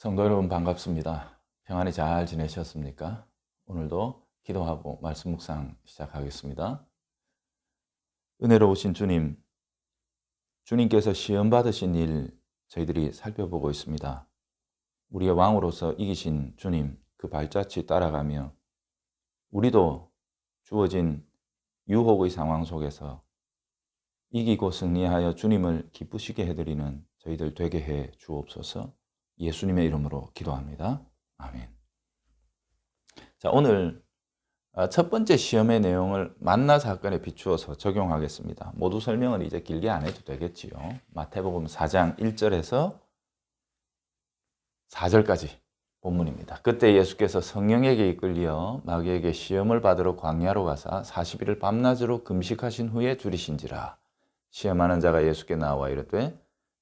성도 여러분 반갑습니다. 평안히 잘 지내셨습니까? 오늘도 기도하고 말씀 묵상 시작하겠습니다. 은혜로우신 주님, 주님께서 시험 받으신 일 저희들이 살펴보고 있습니다. 우리의 왕으로서 이기신 주님 그 발자취 따라가며 우리도 주어진 유혹의 상황 속에서 이기고 승리하여 주님을 기쁘시게 해드리는 저희들 되게 해 주옵소서. 예수님의 이름으로 기도합니다. 아멘. 자, 오늘 첫 번째 시험의 내용을 만나 사건에 비추어서 적용하겠습니다. 모두 설명을 이제 길게 안 해도 되겠지요. 마태복음 4장 1절에서 4절까지 본문입니다. 그때 예수께서 성령에게 이끌려 마귀에게 시험을 받으러 광야로 가사 40일을 밤낮으로 금식하신 후에 줄이신지라. 시험하는 자가 예수께 나와 이르되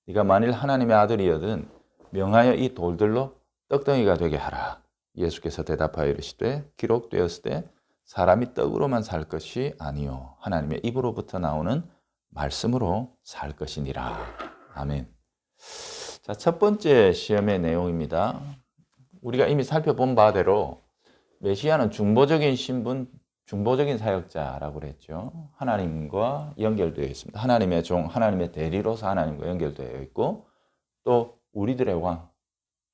네가 만일 하나님의 아들이거든 명하여 이 돌들로 떡덩이가 되게 하라. 예수께서 대답하여 이르시되 기록되었으되 사람이 떡으로만 살 것이 아니요 하나님의 입으로부터 나오는 말씀으로 살 것이니라. 아멘. 자, 첫 번째 시험의 내용입니다. 우리가 이미 살펴본 바대로 메시아는 중보적인 신분, 중보적인 사역자라고 그랬죠. 하나님과 연결되어 있습니다. 하나님의 종, 하나님의 대리로서 하나님과 연결되어 있고 또 우리들의 왕,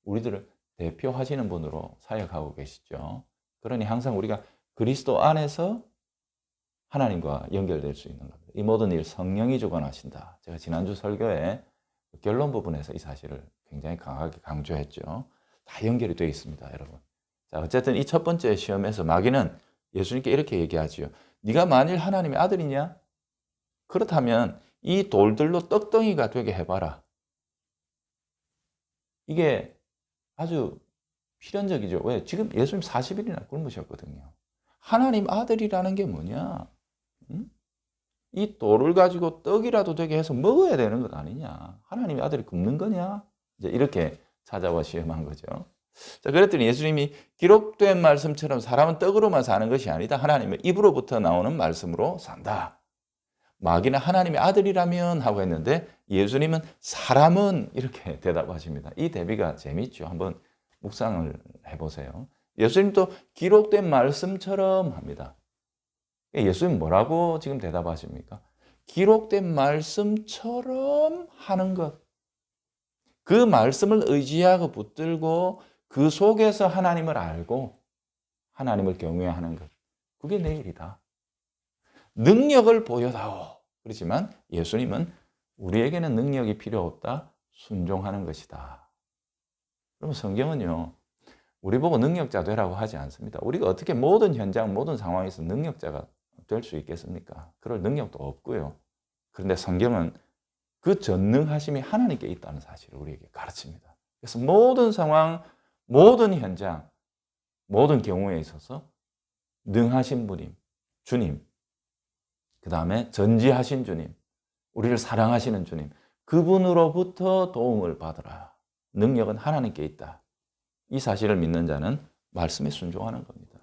우리들을 대표하시는 분으로 사역하고 계시죠. 그러니 항상 우리가 그리스도 안에서 하나님과 연결될 수 있는 겁니다. 이 모든 일 성령이 주관하신다. 제가 지난주 설교에 결론 부분에서 이 사실을 굉장히 강하게 강조했죠. 다 연결이 되어 있습니다, 여러분. 자, 어쨌든 이 첫 번째 시험에서 마귀는 예수님께 이렇게 얘기하지요. 네가 만일 하나님의 아들이냐? 그렇다면 이 돌들로 떡덩이가 되게 해봐라. 이게 아주 필연적이죠. 왜? 지금 예수님 40일이나 굶으셨거든요. 하나님 아들이라는 게 뭐냐? 응? 이 돌을 가지고 떡이라도 되게 해서 먹어야 되는 것 아니냐? 하나님의 아들이 굶는 거냐? 이제 이렇게 찾아와 시험한 거죠. 자, 그랬더니 예수님이 기록된 말씀처럼 사람은 떡으로만 사는 것이 아니다. 하나님의 입으로부터 나오는 말씀으로 산다. 마귀는 하나님의 아들이라면 하고 했는데 예수님은 사람은 이렇게 대답하십니다. 이 대비가 재미있죠. 한번 묵상을 해보세요. 예수님도 기록된 말씀처럼 합니다. 예수님 뭐라고 지금 대답하십니까? 기록된 말씀처럼 하는 것. 그 말씀을 의지하고 붙들고 그 속에서 하나님을 알고 하나님을 경외하는 것. 그게 내 일이다. 능력을 보여다오. 그렇지만 예수님은 우리에게는 능력이 필요 없다. 순종하는 것이다. 그러면 성경은요. 우리 보고 능력자 되라고 하지 않습니다. 우리가 어떻게 모든 현장, 모든 상황에서 능력자가 될 수 있겠습니까? 그럴 능력도 없고요. 그런데 성경은 그 전능하심이 하나님께 있다는 사실을 우리에게 가르칩니다. 그래서 모든 상황, 모든 현장, 모든 경우에 있어서 능하신 분임, 주님, 그 다음에 전지하신 주님, 우리를 사랑하시는 주님, 그분으로부터 도움을 받으라. 능력은 하나님께 있다. 이 사실을 믿는 자는 말씀에 순종하는 겁니다.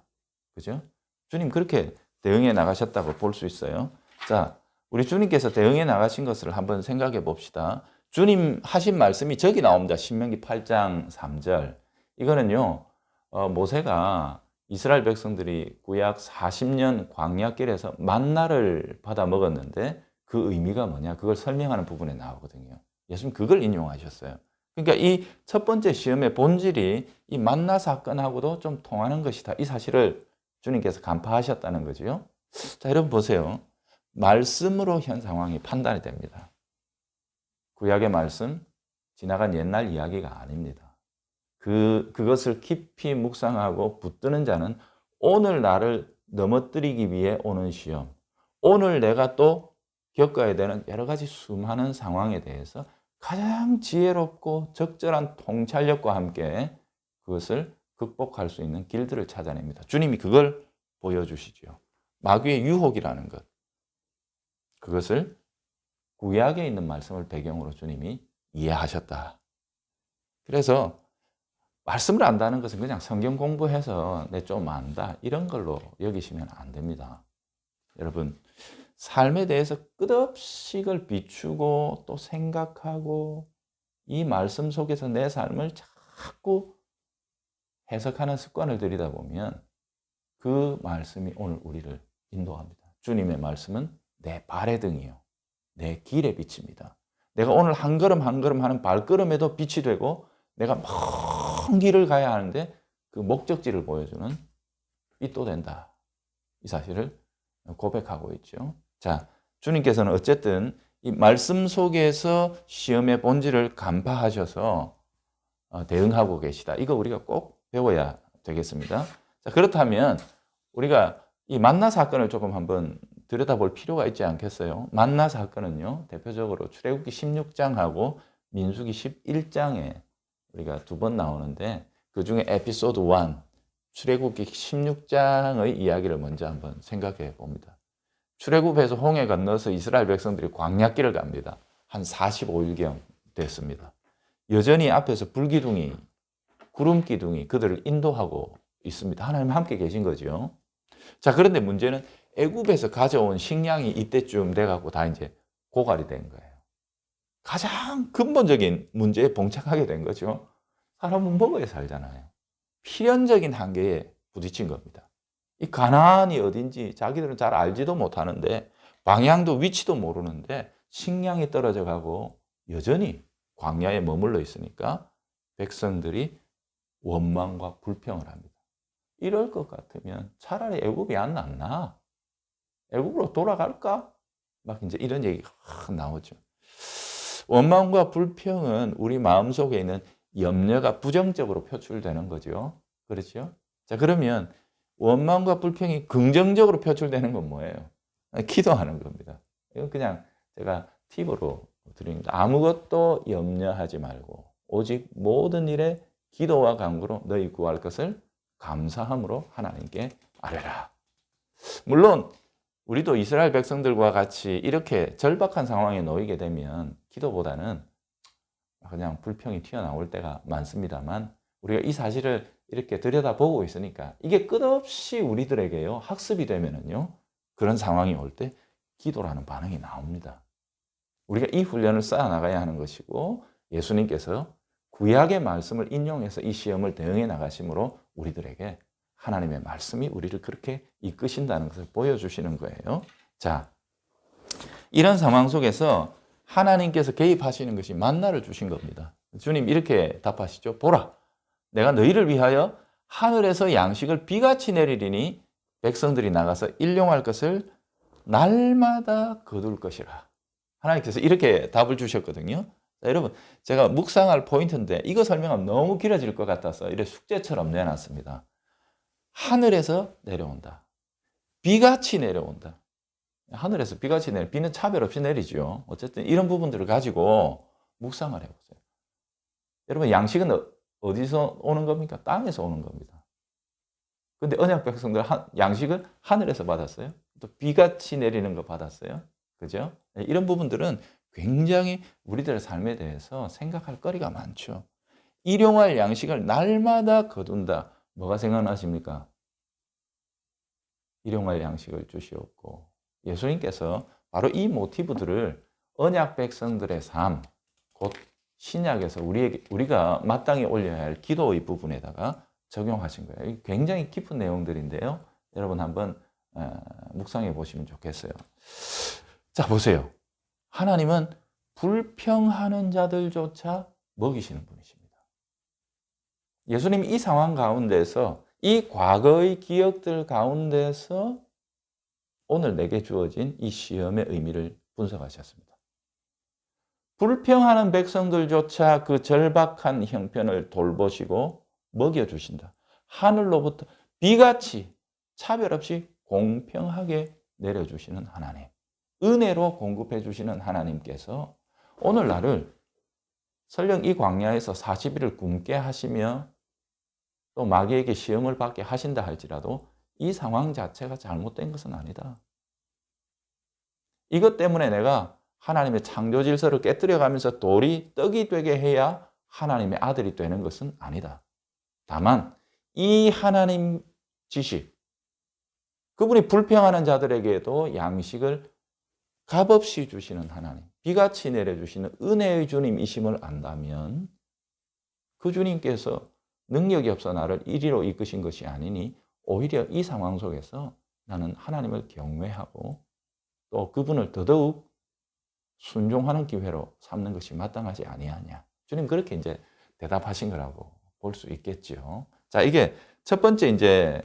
그죠? 주님 그렇게 대응해 나가셨다고 볼 수 있어요. 자, 우리 주님께서 대응해 나가신 것을 한번 생각해 봅시다. 주님 하신 말씀이 저기 나옵니다. 신명기 8장 3절. 이거는요, 모세가 이스라엘 백성들이 구약 40년 광야길에서 만나를 받아 먹었는데 그 의미가 뭐냐? 그걸 설명하는 부분에 나오거든요. 예수님 그걸 인용하셨어요. 그러니까 이 첫 번째 시험의 본질이 이 만나 사건하고도 좀 통하는 것이다. 이 사실을 주님께서 간파하셨다는 거죠. 자, 여러분 보세요. 말씀으로 현 상황이 판단이 됩니다. 구약의 말씀, 지나간 옛날 이야기가 아닙니다. 그것을 깊이 묵상하고 붙드는 자는 오늘 나를 넘어뜨리기 위해 오는 시험, 오늘 내가 또 겪어야 되는 여러 가지 수많은 상황에 대해서 가장 지혜롭고 적절한 통찰력과 함께 그것을 극복할 수 있는 길들을 찾아냅니다. 주님이 그걸 보여주시죠. 마귀의 유혹이라는 것. 그것을 구약에 있는 말씀을 배경으로 주님이 이해하셨다. 그래서 말씀을 안다는 것은 그냥 성경 공부해서 내 좀 안다 이런 걸로 여기시면 안 됩니다. 여러분 삶에 대해서 끝없이 그걸 비추고 또 생각하고 이 말씀 속에서 내 삶을 잘 자꾸 해석하는 습관을 들이다 보면 그 말씀이 오늘 우리를 인도합니다. 주님의 말씀은 내 발의 등이요, 내 길의 빛입니다. 내가 오늘 한 걸음 한 걸음 하는 발걸음에도 빛이 되고, 내가 먼 길을 가야 하는데 그 목적지를 보여주는 빛도 된다. 이 사실을 고백하고 있죠. 자, 주님께서는 어쨌든 이 말씀 속에서 시험의 본질을 간파하셔서 대응하고 계시다. 이거 우리가 꼭 배워야 되겠습니다. 자, 그렇다면 우리가 이 만나 사건을 조금 한번 들여다볼 필요가 있지 않겠어요? 만나 사건은요, 대표적으로 출애굽기 16장하고 민수기 11장에 우리가 두 번 나오는데, 그 중에 에피소드 1, 출애굽기 16장의 이야기를 먼저 한번 생각해 봅니다. 출애굽에서 홍해 건너서 이스라엘 백성들이 광야길을 갑니다. 한 45일경 됐습니다. 여전히 앞에서 불기둥이, 구름기둥이 그들을 인도하고 있습니다. 하나님 함께 계신 거죠. 자, 그런데 문제는 애굽에서 가져온 식량이 이때쯤 돼갖고 다 이제 고갈이 된 거예요. 가장 근본적인 문제에 봉착하게 된 거죠. 사람은 먹어야 살잖아요. 필연적인 한계에 부딪힌 겁니다. 이 가나안이 어딘지 자기들은 잘 알지도 못하는데, 방향도 위치도 모르는데 식량이 떨어져 가고 여전히 광야에 머물러 있으니까 백성들이 원망과 불평을 합니다. 이럴 것 같으면 차라리 애굽이 안 낫나? 애굽으로 돌아갈까? 막 이제 이런 얘기가 나오죠. 원망과 불평은 우리 마음속에 있는 염려가 부정적으로 표출되는 거죠. 그렇죠? 자, 그러면 원망과 불평이 긍정적으로 표출되는 건 뭐예요? 기도하는 겁니다. 이건 그냥 제가 팁으로 드립니다. 아무것도 염려하지 말고 오직 모든 일에 기도와 간구로 너희 구할 것을 감사함으로 하나님께 아뢰라. 물론 우리도 이스라엘 백성들과 같이 이렇게 절박한 상황에 놓이게 되면 기도보다는 그냥 불평이 튀어나올 때가 많습니다만, 우리가 이 사실을 이렇게 들여다보고 있으니까 이게 끝없이 우리들에게요, 학습이 되면은요, 그런 상황이 올 때 기도라는 반응이 나옵니다. 우리가 이 훈련을 쌓아나가야 하는 것이고, 예수님께서 구약의 말씀을 인용해서 이 시험을 대응해 나가심으로 우리들에게 하나님의 말씀이 우리를 그렇게 이끄신다는 것을 보여주시는 거예요. 자, 이런 상황 속에서 하나님께서 개입하시는 것이 만나를 주신 겁니다. 주님 이렇게 답하시죠. 보라, 내가 너희를 위하여 하늘에서 양식을 비같이 내리리니 백성들이 나가서 일용할 것을 날마다 거둘 것이라. 하나님께서 이렇게 답을 주셨거든요. 자, 여러분, 제가 묵상할 포인트인데 이거 설명하면 너무 길어질 것 같아서 이렇게 숙제처럼 내놨습니다. 하늘에서 내려온다. 비같이 내려온다. 하늘에서 비같이 내려, 비는 차별 없이 내리죠. 어쨌든 이런 부분들을 가지고 묵상을 해보세요. 여러분, 양식은 어디서 오는 겁니까? 땅에서 오는 겁니다. 근데 언약 백성들 양식을 하늘에서 받았어요. 또 비같이 내리는 거 받았어요. 그죠? 이런 부분들은 굉장히 우리들의 삶에 대해서 생각할 거리가 많죠. 일용할 양식을 날마다 거둔다. 뭐가 생각나십니까? 일용할 양식을 주시옵고, 예수님께서 바로 이 모티브들을 언약 백성들의 삶, 곧 신약에서 우리가 마땅히 올려야 할 기도의 부분에다가 적용하신 거예요. 굉장히 깊은 내용들인데요. 여러분 한번 묵상해 보시면 좋겠어요. 자, 보세요. 하나님은 불평하는 자들조차 먹이시는 분이십니다. 예수님이 이 상황 가운데서, 이 과거의 기억들 가운데서 오늘 내게 주어진 이 시험의 의미를 분석하셨습니다. 불평하는 백성들조차 그 절박한 형편을 돌보시고 먹여주신다. 하늘로부터 비같이 차별 없이 공평하게 내려주시는 하나님, 은혜로 공급해 주시는 하나님께서 오늘날을 설령 이 광야에서 40일을 굶게 하시며 또 마귀에게 시험을 받게 하신다 할지라도 이 상황 자체가 잘못된 것은 아니다. 이것 때문에 내가 하나님의 창조 질서를 깨뜨려가면서 돌이 떡이 되게 해야 하나님의 아들이 되는 것은 아니다. 다만 이 하나님 지식, 그분이 불평하는 자들에게도 양식을 값없이 주시는 하나님, 비같이 내려주시는 은혜의 주님이심을 안다면 그 주님께서 능력이 없어 나를 이리로 이끄신 것이 아니니 오히려 이 상황 속에서 나는 하나님을 경외하고 또 그분을 더더욱 순종하는 기회로 삼는 것이 마땅하지 아니하냐. 주님 그렇게 이제 대답하신 거라고 볼 수 있겠죠. 자, 이게 첫 번째 이제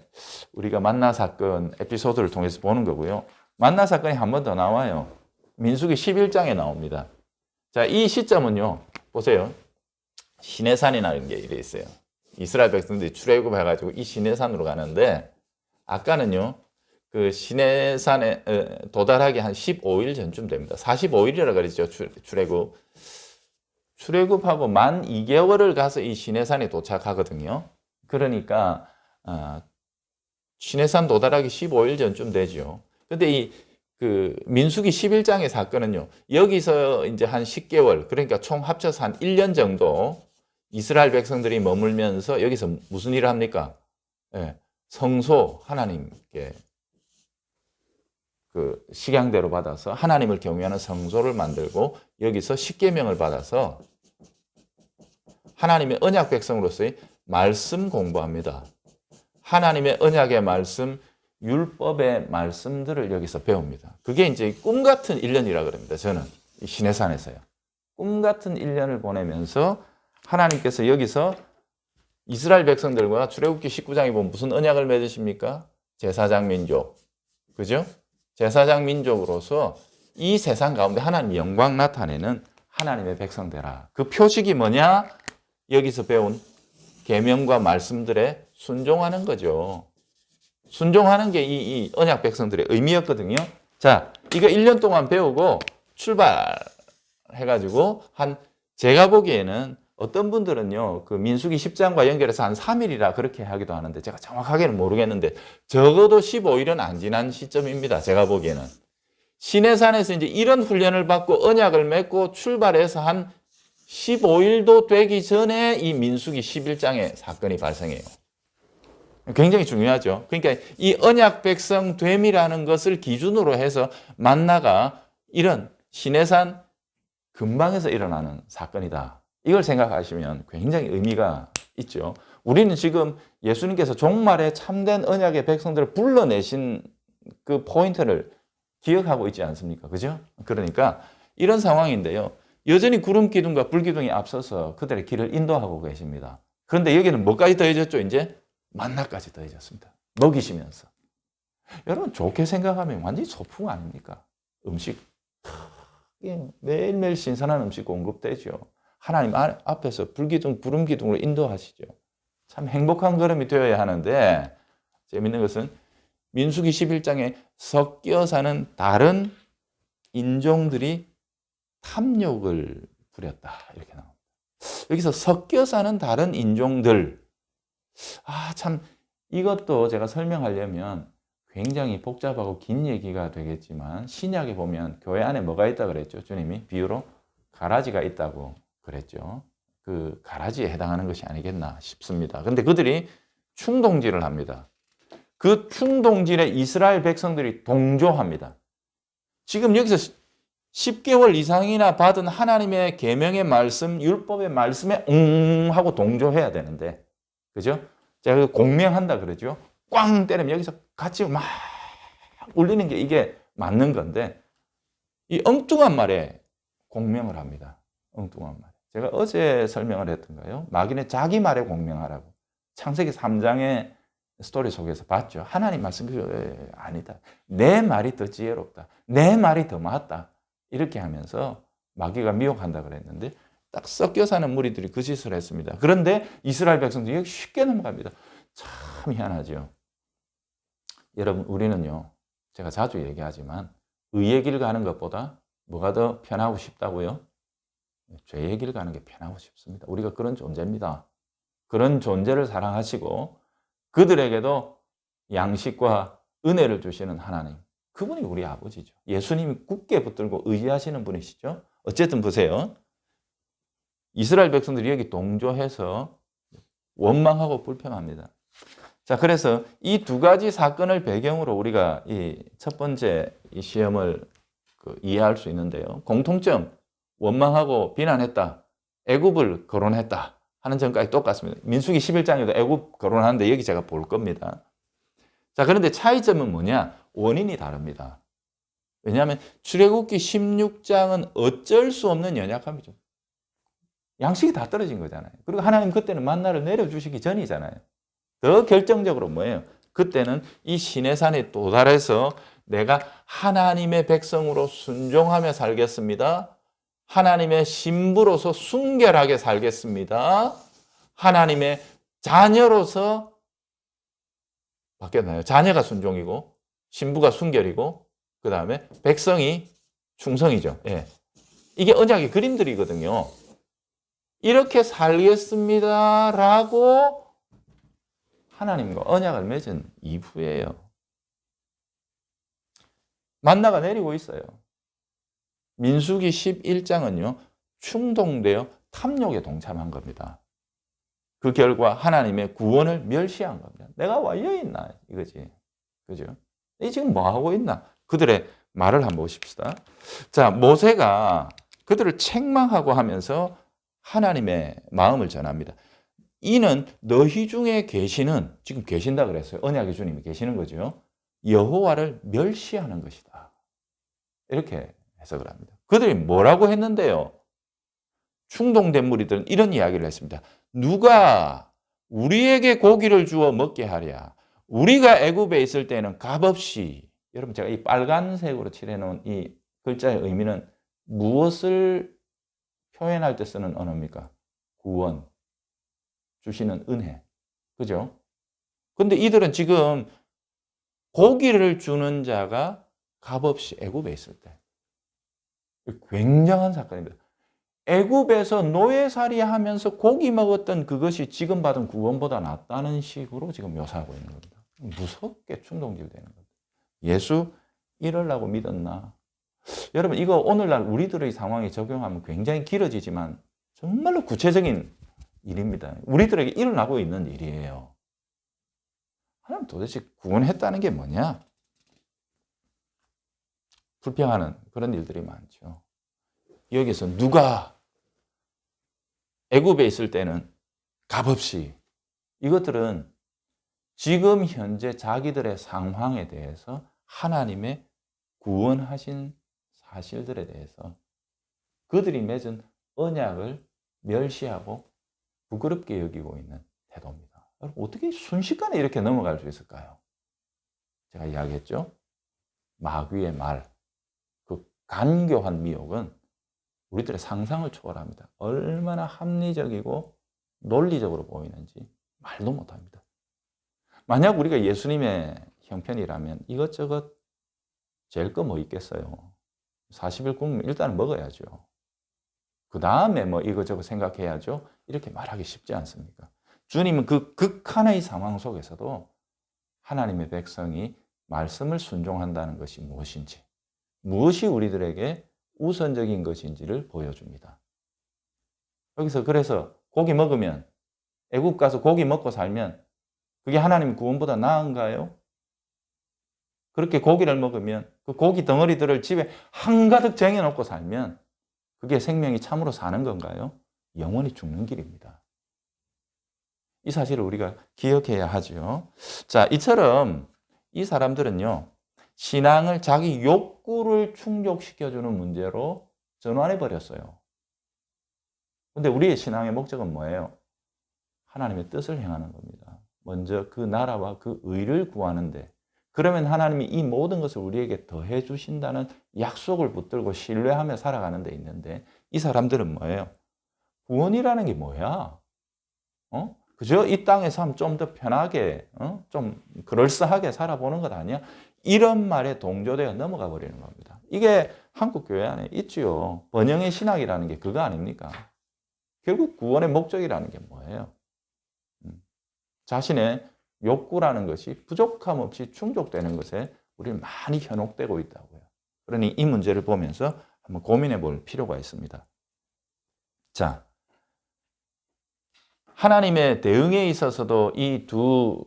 우리가 만나 사건 에피소드를 통해서 보는 거고요. 만나 사건이 한 번 더 나와요. 민수기 11장에 나옵니다. 자, 이 시점은요. 보세요. 시내산이라는 게 이래 있어요. 이스라엘 백성들이 출애굽해가지고 이 시내산으로 가는데 아까는요. 그 시내산에 도달하기 한 15일 전쯤 됩니다. 45일이라 그랬죠. 출애굽하고 만 2개월을 가서 이 시내산에 도착하거든요. 그러니까 시내산 도달하기 15일 전쯤 되죠. 근데 이 그 민수기 11장의 사건은요. 여기서 이제 한 10개월, 그러니까 총 합쳐서 한 1년 정도 이스라엘 백성들이 머물면서 여기서 무슨 일을 합니까? 예, 성소 하나님께 그 식양대로 받아서 하나님을 경외하는 성소를 만들고 여기서 십계명을 받아서 하나님의 언약 백성으로서의 말씀 공부합니다. 하나님의 언약의 말씀, 율법의 말씀들을 여기서 배웁니다. 그게 이제 꿈 같은 1년이라 그럽니다. 저는 이 시내산에서요. 꿈 같은 1년을 보내면서 하나님께서 여기서 이스라엘 백성들과 출애굽기 19장에 보면 무슨 언약을 맺으십니까? 제사장 민족. 그죠? 제사장 민족으로서 이 세상 가운데 하나님의 영광 나타내는 하나님의 백성 되라. 그 표식이 뭐냐? 여기서 배운 계명과 말씀들에 순종하는 거죠. 순종하는 게 이 언약 백성들의 의미였거든요. 자, 이거 1년 동안 배우고 출발해가지고 제가 보기에는 어떤 분들은요, 그 민수기 10장과 연결해서 한 3일이라 그렇게 하기도 하는데 제가 정확하게는 모르겠는데 적어도 15일은 안 지난 시점입니다. 제가 보기에는. 시내산에서 이제 이런 훈련을 받고 언약을 맺고 출발해서 한 15일도 되기 전에 이 민수기 11장의 사건이 발생해요. 굉장히 중요하죠. 그러니까 이 언약 백성 됨이라는 것을 기준으로 해서 만나가 이런 시내산 근방에서 일어나는 사건이다. 이걸 생각하시면 굉장히 의미가 있죠. 우리는 지금 예수님께서 종말에 참된 언약의 백성들을 불러내신 그 포인트를 기억하고 있지 않습니까? 그죠? 그러니까 이런 상황인데요. 여전히 구름 기둥과 불 기둥이 앞서서 그들의 길을 인도하고 계십니다. 그런데 여기는 뭐까지 더해졌죠? 이제 만나까지 더해졌습니다. 먹이시면서. 여러분 좋게 생각하면 완전히 소풍 아닙니까? 음식 매일매일 신선한 음식 공급되죠. 하나님 앞에서 불기둥, 구름기둥으로 인도하시죠. 참 행복한 걸음이 되어야 하는데 재밌는 것은 민수기 11장에 섞여 사는 다른 인종들이 탐욕을 부렸다. 이렇게 나옵니다. 여기서 섞여 사는 다른 인종들. 참 이것도 제가 설명하려면 굉장히 복잡하고 긴 얘기가 되겠지만 신약에 보면 교회 안에 뭐가 있다 그랬죠? 주님이 비유로 가라지가 있다고 그랬죠. 그 가라지에 해당하는 것이 아니겠나 싶습니다. 근데 그들이 충동질을 합니다. 그 충동질에 이스라엘 백성들이 동조합니다. 지금 여기서 10개월 이상이나 받은 하나님의 계명의 말씀, 율법의 말씀에 하고 동조해야 되는데, 그죠? 제가 공명한다 그러죠. 꽝 때리면 여기서 같이 막 울리는 게 이게 맞는 건데, 이 엉뚱한 말에 공명을 합니다. 엉뚱한 말. 제가 어제 설명을 했던가요? 마귀는 자기 말에 공명하라고. 창세기 3장의 스토리 속에서 봤죠. 하나님 말씀 아니다. 내 말이 더 지혜롭다. 내 말이 더 맞다. 이렇게 하면서 마귀가 미혹한다 그랬는데 딱 섞여 사는 무리들이 그 짓을 했습니다. 그런데 이스라엘 백성들이 쉽게 넘어갑니다. 참 희한하죠. 여러분 우리는요. 제가 자주 얘기하지만 의의 길 가는 것보다 뭐가 더 편하고 싶다고요? 죄의 길 가는 게 편하고 싶습니다. 우리가 그런 존재입니다. 그런 존재를 사랑하시고 그들에게도 양식과 은혜를 주시는 하나님. 그분이 우리 아버지죠. 예수님이 굳게 붙들고 의지하시는 분이시죠. 어쨌든 보세요. 이스라엘 백성들이 여기 동조해서 원망하고 불평합니다. 자, 그래서 이 두 가지 사건을 배경으로 우리가 이 첫 번째 이 시험을 이해할 수 있는데요. 공통점, 원망하고 비난했다. 애굽을 거론했다. 하는 전까지 똑같습니다. 민수기 11장에도 애굽 거론하는데 여기 제가 볼 겁니다. 자, 그런데 차이점은 뭐냐? 원인이 다릅니다. 왜냐하면 출애굽기 16장은 어쩔 수 없는 연약함이죠. 양식이 다 떨어진 거잖아요. 그리고 하나님 그때는 만나를 내려주시기 전이잖아요. 더 결정적으로 뭐예요? 그때는 이 시내산에 도달해서 내가 하나님의 백성으로 순종하며 살겠습니다. 하나님의 신부로서 순결하게 살겠습니다. 하나님의 자녀로서 바뀌었나요? 자녀가 순종이고 신부가 순결이고 그 다음에 백성이 충성이죠. 예. 이게 언약의 그림들이거든요. 이렇게 살겠습니다라고 하나님과 언약을 맺은 이후에요. 만나가 내리고 있어요. 민수기 11장은요. 충동되어 탐욕에 동참한 겁니다. 그 결과 하나님의 구원을 멸시한 겁니다. 내가 와여 있나 이거지. 그죠? 이 지금 뭐 하고 있나? 그들의 말을 한번 보십시다. 자, 모세가 그들을 책망하고 하면서 하나님의 마음을 전합니다. 이는 너희 중에 계시는, 지금 계신다 그랬어요. 언약의 주님이 계시는 거죠. 여호와를 멸시하는 것이다. 이렇게 해석을 합니다. 그들이 뭐라고 했는데요? 충동된 무리들은 이런 이야기를 했습니다. 누가 우리에게 고기를 주어 먹게 하랴. 우리가 애굽에 있을 때는 값없이, 여러분 제가 이 빨간색으로 칠해놓은 이 글자의 의미는 무엇을 표현할 때 쓰는 언어입니까? 구원, 주시는 은혜. 그죠? 근데 이들은 지금 고기를 주는 자가 값없이 애굽에 있을 때. 굉장한 사건입니다. 애굽에서 노예살이 하면서 고기 먹었던 그것이 지금 받은 구원보다 낫다는 식으로 지금 묘사하고 있는 겁니다. 무섭게 충동질되는 겁니다. 예수 이러려고 믿었나? 여러분 이거 오늘날 우리들의 상황에 적용하면 굉장히 길어지지만 정말로 구체적인 일입니다. 우리들에게 일어나고 있는 일이에요. 하나님 도대체 구원했다는 게 뭐냐? 불평하는 그런 일들이 많죠. 여기서 누가 애굽에 있을 때는 값없이, 이것들은 지금 현재 자기들의 상황에 대해서 하나님의 구원하신 사실들에 대해서 그들이 맺은 언약을 멸시하고 부끄럽게 여기고 있는 태도입니다. 여러분 어떻게 순식간에 이렇게 넘어갈 수 있을까요? 제가 이야기했죠. 마귀의 말, 그 간교한 미혹은 우리들의 상상을 초월합니다. 얼마나 합리적이고 논리적으로 보이는지 말도 못합니다. 만약 우리가 예수님의 형편이라면 이것저것 제일 거 뭐 있겠어요. 40일 굶으면 일단은 먹어야죠. 그 다음에 뭐 이것저것 생각해야죠. 이렇게 말하기 쉽지 않습니까? 주님은 그 극한의 상황 속에서도 하나님의 백성이 말씀을 순종한다는 것이 무엇인지, 무엇이 우리들에게 우선적인 것인지를 보여줍니다. 여기서 그래서 고기 먹으면, 애굽 가서 고기 먹고 살면 그게 하나님 구원보다 나은가요? 그렇게 고기를 먹으면 그 고기 덩어리들을 집에 한가득 쟁여놓고 살면 그게 생명이 참으로 사는 건가요? 영원히 죽는 길입니다. 이 사실을 우리가 기억해야 하죠. 자, 이처럼 이 사람들은요, 신앙을 자기 욕구를 충족시켜주는 문제로 전환해버렸어요. 근데 우리의 신앙의 목적은 뭐예요? 하나님의 뜻을 행하는 겁니다. 먼저 그 나라와 그 의를 구하는데, 그러면 하나님이 이 모든 것을 우리에게 더해 주신다는 약속을 붙들고 신뢰하며 살아가는 데 있는데, 이 사람들은 뭐예요? 구원이라는 게 뭐야? 그저 이 땅의 삶 좀 더 편하게, 좀 그럴싸하게 살아보는 것 아니야? 이런 말에 동조되어 넘어가 버리는 겁니다. 이게 한국 교회 안에 있지요. 번영의 신학이라는 게 그거 아닙니까? 결국 구원의 목적이라는 게 뭐예요? 자신의 욕구라는 것이 부족함 없이 충족되는 것에 우리는 많이 현혹되고 있다고요. 그러니 이 문제를 보면서 한번 고민해 볼 필요가 있습니다. 자, 하나님의 대응에 있어서도 이 두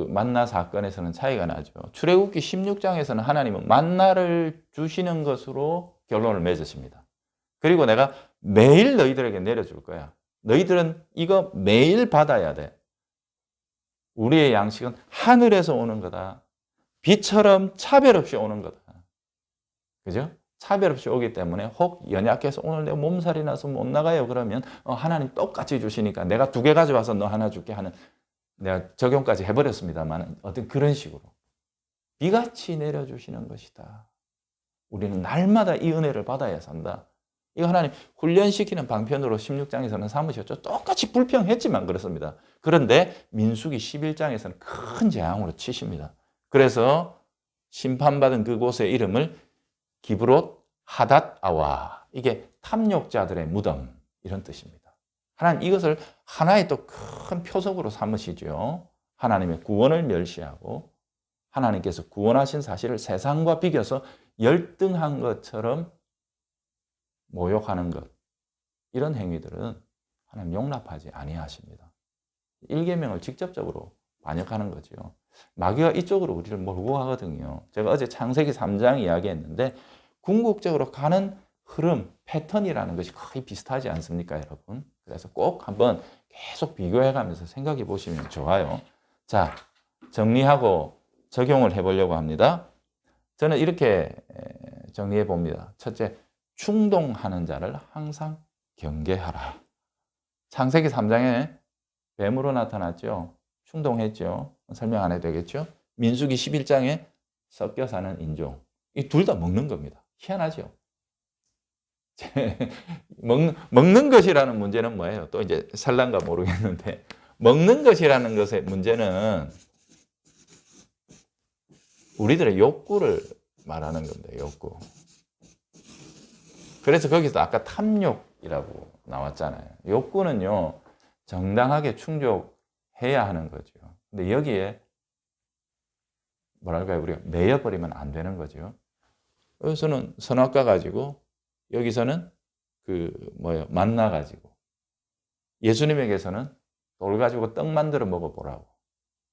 만나 사건에서는 차이가 나죠. 출애굽기 16장에서는 하나님은 만나를 주시는 것으로 결론을 맺으십니다. 그리고 내가 매일 너희들에게 내려줄 거야. 너희들은 이거 매일 받아야 돼. 우리의 양식은 하늘에서 오는 거다. 비처럼 차별 없이 오는 거다. 그죠? 차별 없이 오기 때문에 혹 연약해서 오늘 내 몸살이 나서 못 나가요. 그러면 하나님 똑같이 주시니까 내가 2개 가져와서 너 하나 줄게 하는, 내가 적용까지 해버렸습니다만 어떤 그런 식으로 비같이 내려주시는 것이다. 우리는 날마다 이 은혜를 받아야 산다. 이거 하나님 훈련시키는 방편으로 16장에서는 삼으셨죠. 똑같이 불평했지만 그렇습니다. 그런데 민수기 11장에서는 큰 재앙으로 치십니다. 그래서 심판받은 그곳의 이름을 기브롯 하닷 아와, 이게 탐욕자들의 무덤, 이런 뜻입니다. 하나님 이것을 하나의 또 큰 표적으로 삼으시죠. 하나님의 구원을 멸시하고 하나님께서 구원하신 사실을 세상과 비교해서 열등한 것처럼 모욕하는 것, 이런 행위들은 하나님 용납하지 아니하십니다. 1계명을 직접적으로 반역하는 거죠. 마귀가 이쪽으로 우리를 몰고 가거든요. 제가 어제 창세기 3장 이야기했는데 궁극적으로 가는 흐름, 패턴이라는 것이 거의 비슷하지 않습니까, 여러분? 그래서 꼭 한번 계속 비교해가면서 생각해 보시면 좋아요. 자, 정리하고 적용을 해보려고 합니다. 저는 이렇게 정리해 봅니다. 첫째, 충동하는 자를 항상 경계하라. 창세기 3장에 뱀으로 나타났죠. 충동했죠. 설명 안 해도 되겠죠. 민수기 11장에 섞여 사는 인종. 이 둘 다 먹는 겁니다. 희한하죠. 먹는 것이라는 문제는 뭐예요? 또 이제 살란가 모르겠는데, 먹는 것이라는 것의 문제는 우리들의 욕구를 말하는 겁니다. 욕구. 그래서 거기서 아까 탐욕이라고 나왔잖아요. 욕구는요, 정당하게 충족해야 하는 거죠. 근데 여기에 뭐랄까요, 우리가 매여버리면 안 되는 거죠. 여기서는 선악과 가지고, 여기서는 만나 가지고, 예수님에게서는 돌 가지고 떡 만들어 먹어보라고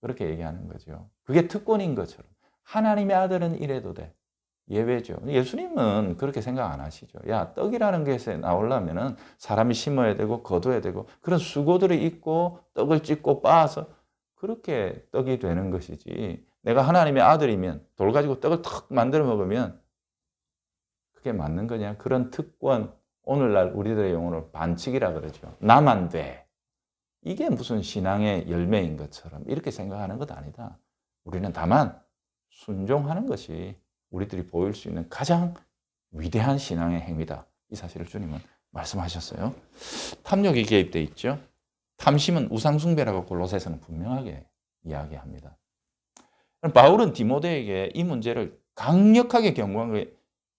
그렇게 얘기하는 거죠. 그게 특권인 것처럼 하나님의 아들은 이래도 돼. 예외죠. 예수님은 그렇게 생각 안 하시죠. 야, 떡이라는 것에 나오려면은 사람이 심어야 되고 거둬야 되고 그런 수고들이 있고 떡을 찢고 빻아서 그렇게 떡이 되는 것이지. 내가 하나님의 아들이면 돌 가지고 떡을 탁 만들어 먹으면 그게 맞는 거냐? 그런 특권, 오늘날 우리들의 용어로 반칙이라 그러죠. 나만 돼. 이게 무슨 신앙의 열매인 것처럼 이렇게 생각하는 것 아니다. 우리는 다만 순종하는 것이 우리들이 보일 수 있는 가장 위대한 신앙의 행위다. 이 사실을 주님은 말씀하셨어요. 탐욕이 개입되어 있죠. 탐심은 우상숭배라고 골로새서는 분명하게 이야기합니다. 바울은 디모데에게 이 문제를 강력하게 경고한 거예요.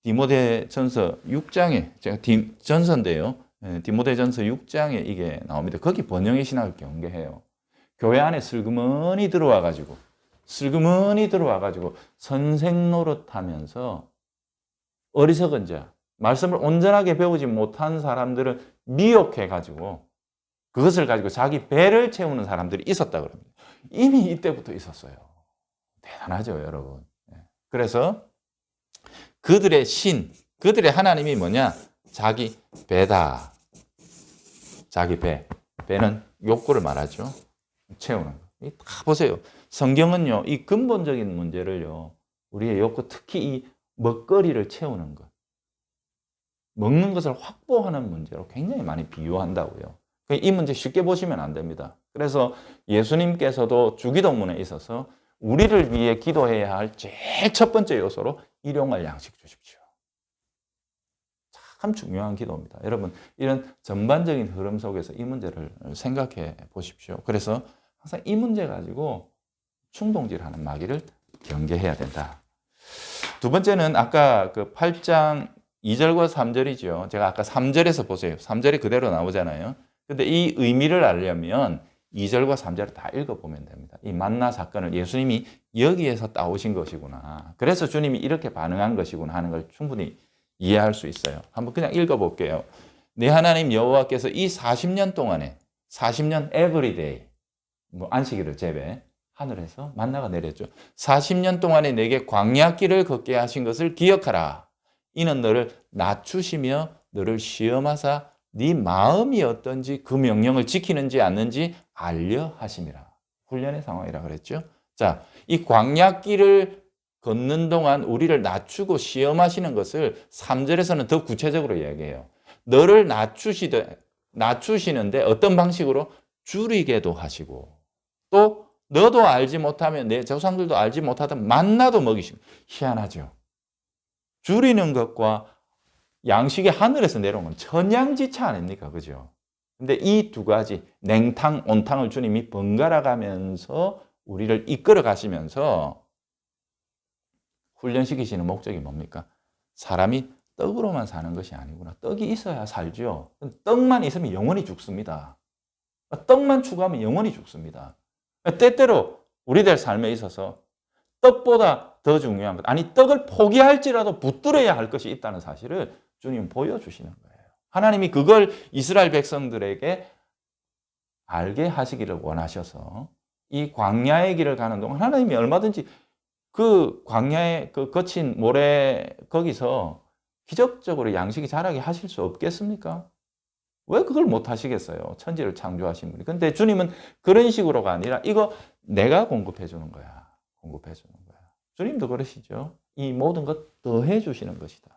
디모데전서 6장에, 제가 전서인데요. 디모데전서 6장에 이게 나옵니다. 거기 번영의 신학을 경계해요. 교회 안에 슬그머니 들어와가지고 선생 노릇하면서 어리석은 자, 말씀을 온전하게 배우지 못한 사람들을 미혹해가지고 그것을 가지고 자기 배를 채우는 사람들이 있었다 그럽니다. 이미 이때부터 있었어요. 대단하죠, 여러분. 그래서 그들의 그들의 하나님이 뭐냐? 자기 배다. 자기 배. 배는 욕구를 말하죠. 채우는 거. 다 보세요. 성경은요, 이 근본적인 문제를요, 우리의 욕구, 특히 이 먹거리를 채우는 것, 먹는 것을 확보하는 문제로 굉장히 많이 비유한다고요. 이 문제 쉽게 보시면 안 됩니다. 그래서 예수님께서도 주기도문에 있어서 우리를 위해 기도해야 할 제일 첫 번째 요소로 일용할 양식 주십시오. 참 중요한 기도입니다. 여러분, 이런 전반적인 흐름 속에서 이 문제를 생각해 보십시오. 그래서 항상 이 문제 가지고 충동질하는 마귀를 경계해야 된다. 두 번째는 아까 그 8장 2절과 3절이죠. 제가 아까 3절에서 보세요. 3절이 그대로 나오잖아요. 근데 이 의미를 알려면 2절과 3절을 다 읽어보면 됩니다. 이 만나 사건을 예수님이 여기에서 따오신 것이구나. 그래서 주님이 이렇게 반응한 것이구나 하는 걸 충분히 이해할 수 있어요. 한번 그냥 읽어볼게요. 내 하나님 여호와께서 이 40년 동안에 40년 에브리데이, 안식일을 제외, 하늘에서 만나가 내렸죠. 40년 동안에 내게 광야길을 걷게 하신 것을 기억하라. 이는 너를 낮추시며 너를 시험하사 네 마음이 어떤지 그 명령을 지키는지 않는지 알려 하심이라. 훈련의 상황이라 그랬죠. 자, 이 광야길을 걷는 동안 우리를 낮추고 시험하시는 것을 3절에서는 더 구체적으로 이야기해요. 너를 낮추시는데 어떤 방식으로? 줄이게도 하시고, 또 너도 알지 못하면 내 조상들도 알지 못하던 만나도 먹이시고. 희한하죠. 줄이는 것과 양식이 하늘에서 내려온 건 천양지차 아닙니까? 그죠? 근데 이 두 가지, 냉탕, 온탕을 주님이 번갈아 가면서 우리를 이끌어 가시면서 훈련시키시는 목적이 뭡니까? 사람이 떡으로만 사는 것이 아니구나. 떡이 있어야 살죠. 떡만 있으면 영원히 죽습니다. 떡만 추구하면 영원히 죽습니다. 때때로 우리들 삶에 있어서 떡보다 더 중요한 것, 아니 떡을 포기할지라도 붙들어야 할 것이 있다는 사실을 주님 보여주시는 거예요. 하나님이 그걸 이스라엘 백성들에게 알게 하시기를 원하셔서 이 광야의 길을 가는 동안 하나님이 얼마든지 그 광야의 그 거친 모래 거기서 기적적으로 양식이 자라게 하실 수 없겠습니까? 왜 그걸 못 하시겠어요? 천지를 창조하신 분이. 근데 주님은 그런 식으로가 아니라 이거 내가 공급해 주는 거야. 공급해 주는 거야. 주님도 그러시죠. 이 모든 것 더해 주시는 것이다.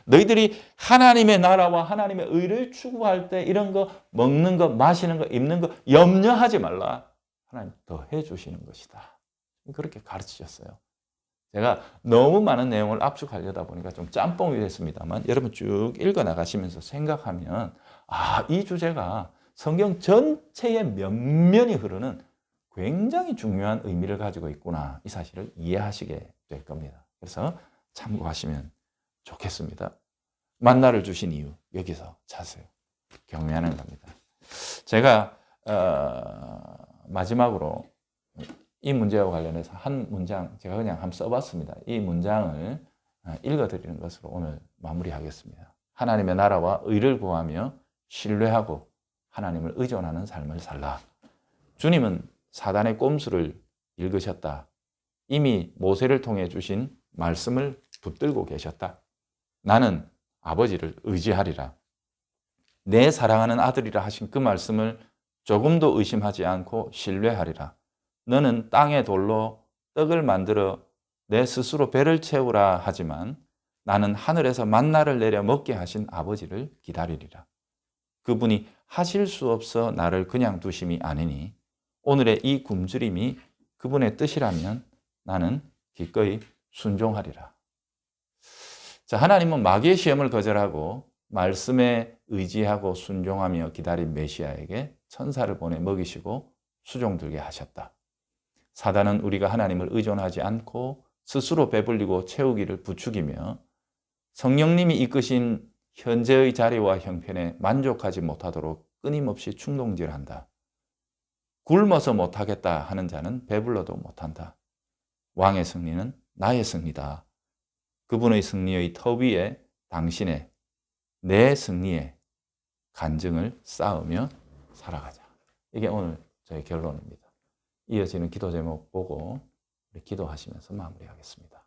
너희들이 하나님의 나라와 하나님의 의를 추구할 때 이런 거 먹는 거, 마시는 거, 입는 거 염려하지 말라. 하나님 더해 주시는 것이다. 그렇게 가르치셨어요. 제가 너무 많은 내용을 압축하려다 보니까 좀 짬뽕이 됐습니다만 여러분 쭉 읽어 나가시면서 생각하면 이 주제가 성경 전체의 면면이 흐르는 굉장히 중요한 의미를 가지고 있구나. 이 사실을 이해하시게 될 겁니다. 그래서 참고하시면 좋겠습니다. 만나를 주신 이유 여기서 찾으세요. 경외하는 겁니다. 제가 마지막으로 이 문제와 관련해서 한 문장 제가 그냥 한번 써봤습니다. 이 문장을 읽어드리는 것으로 오늘 마무리하겠습니다. 하나님의 나라와 의를 구하며 신뢰하고 하나님을 의존하는 삶을 살라. 주님은 사단의 꼼수를 읽으셨다. 이미 모세를 통해 주신 말씀을 붙들고 계셨다. 나는 아버지를 의지하리라. 내 사랑하는 아들이라 하신 그 말씀을 조금도 의심하지 않고 신뢰하리라. 너는 땅의 돌로 떡을 만들어 내 스스로 배를 채우라 하지만 나는 하늘에서 만나를 내려 먹게 하신 아버지를 기다리리라. 그분이 하실 수 없어 나를 그냥 두심이 아니니 오늘의 이 굶주림이 그분의 뜻이라면 나는 기꺼이 순종하리라. 자, 하나님은 마귀의 시험을 거절하고 말씀에 의지하고 순종하며 기다린 메시아에게 천사를 보내 먹이시고 수종들게 하셨다. 사단은 우리가 하나님을 의존하지 않고 스스로 배불리고 채우기를 부추기며 성령님이 이끄신 현재의 자리와 형편에 만족하지 못하도록 끊임없이 충동질한다. 굶어서 못하겠다 하는 자는 배불러도 못한다. 왕의 승리는 나의 승리다. 그분의 승리의 터 위에 당신의 내 승리의 간증을 쌓으며 살아가자. 이게 오늘 저의 결론입니다. 이어지는 기도 제목 보고 우리 기도하시면서 마무리하겠습니다.